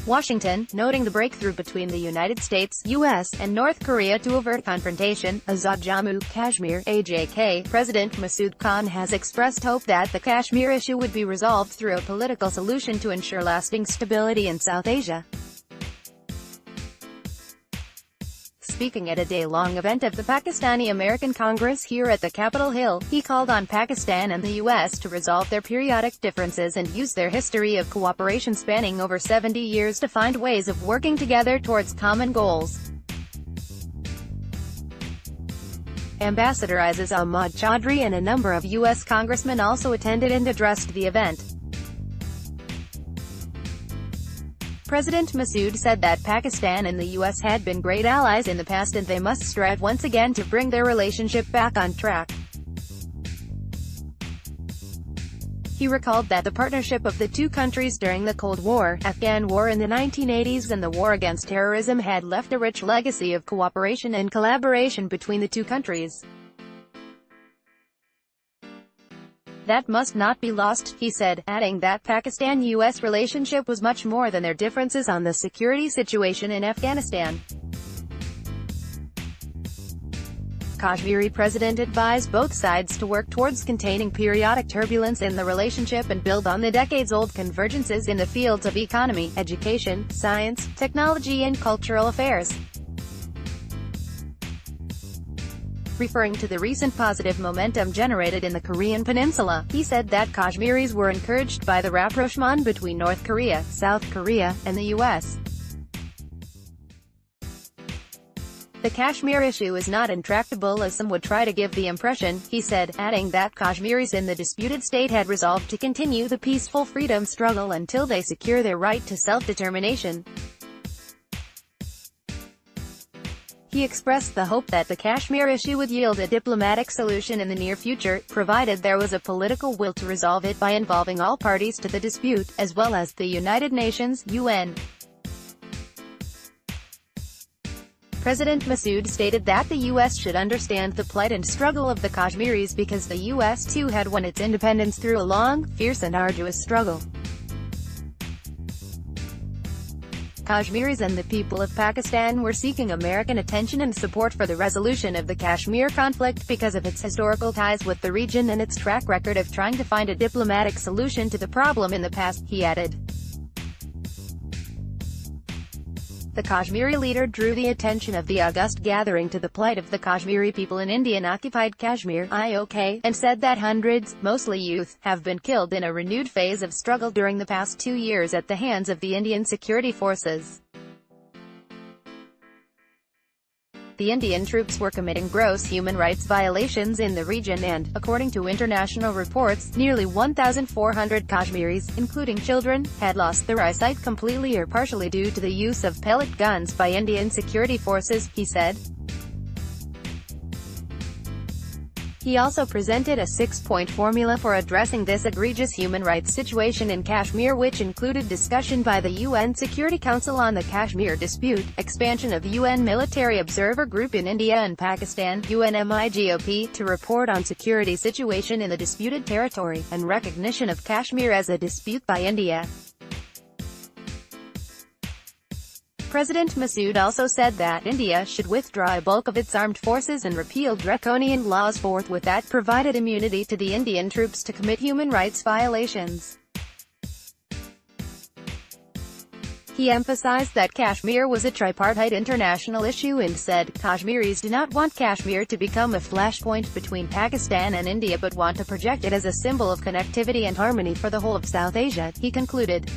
Washington, noting the breakthrough between the United States, U.S., and North Korea to avert confrontation. Azad Jammu Kashmir, AJK, President Masood Khan has expressed hope that the Kashmir issue would be resolved through a political solution to ensure lasting stability in South Asia. Speaking at a day-long event of the Pakistani-American Congress here at the Capitol Hill, he called on Pakistan and the U.S. to resolve their periodic differences and use their history of cooperation spanning over 70 years to find ways of working together towards common goals. Ambassador Azad Chaudhry and a number of U.S. congressmen also attended and addressed the event. President Masood said that Pakistan and the U.S. had been great allies in the past and they must strive once again to bring their relationship back on track. He recalled that the partnership of the two countries during the Cold War, Afghan War in the 1980s and the war against terrorism had left a rich legacy of cooperation and collaboration between the two countries. That must not be lost, he said, adding that Pakistan-US relationship was much more than their differences on the security situation in Afghanistan. Kashmiri president advised both sides to work towards containing periodic turbulence in the relationship and build on the decades-old convergences in the fields of economy, education, science, technology and cultural affairs. Referring to the recent positive momentum generated in the Korean peninsula, he said that Kashmiris were encouraged by the rapprochement between North Korea, South Korea, and the U.S. The Kashmir issue is not intractable as some would try to give the impression, he said, adding that Kashmiris in the disputed state had resolved to continue the peaceful freedom struggle until they secure their right to self-determination. He expressed the hope that the Kashmir issue would yield a diplomatic solution in the near future, provided there was a political will to resolve it by involving all parties to the dispute, as well as the United Nations, UN. President Masood stated that the U.S. should understand the plight and struggle of the Kashmiris because the U.S. too had won its independence through a long, fierce and arduous struggle. Kashmiris and the people of Pakistan were seeking American attention and support for the resolution of the Kashmir conflict because of its historical ties with the region and its track record of trying to find a diplomatic solution to the problem in the past, he added. The Kashmiri leader drew the attention of the August gathering to the plight of the Kashmiri people in Indian-occupied Kashmir (IOK), and said that hundreds, mostly youth, have been killed in a renewed phase of struggle during the past 2 years at the hands of the Indian security forces. The Indian troops were committing gross human rights violations in the region and, according to international reports, nearly 1,400 Kashmiris, including children, had lost their eyesight completely or partially due to the use of pellet guns by Indian security forces, he said. He also presented a 6-point formula for addressing this egregious human rights situation in Kashmir, which included discussion by the UN Security Council on the Kashmir dispute, expansion of UN Military Observer Group in India and Pakistan, UNMIGOP, to report on security situation in the disputed territory, and recognition of Kashmir as a dispute by India. President Masood also said that India should withdraw a bulk of its armed forces and repeal draconian laws forthwith that provided immunity to the Indian troops to commit human rights violations. He emphasized that Kashmir was a tripartite international issue and said, Kashmiris do not want Kashmir to become a flashpoint between Pakistan and India but want to project it as a symbol of connectivity and harmony for the whole of South Asia, he concluded.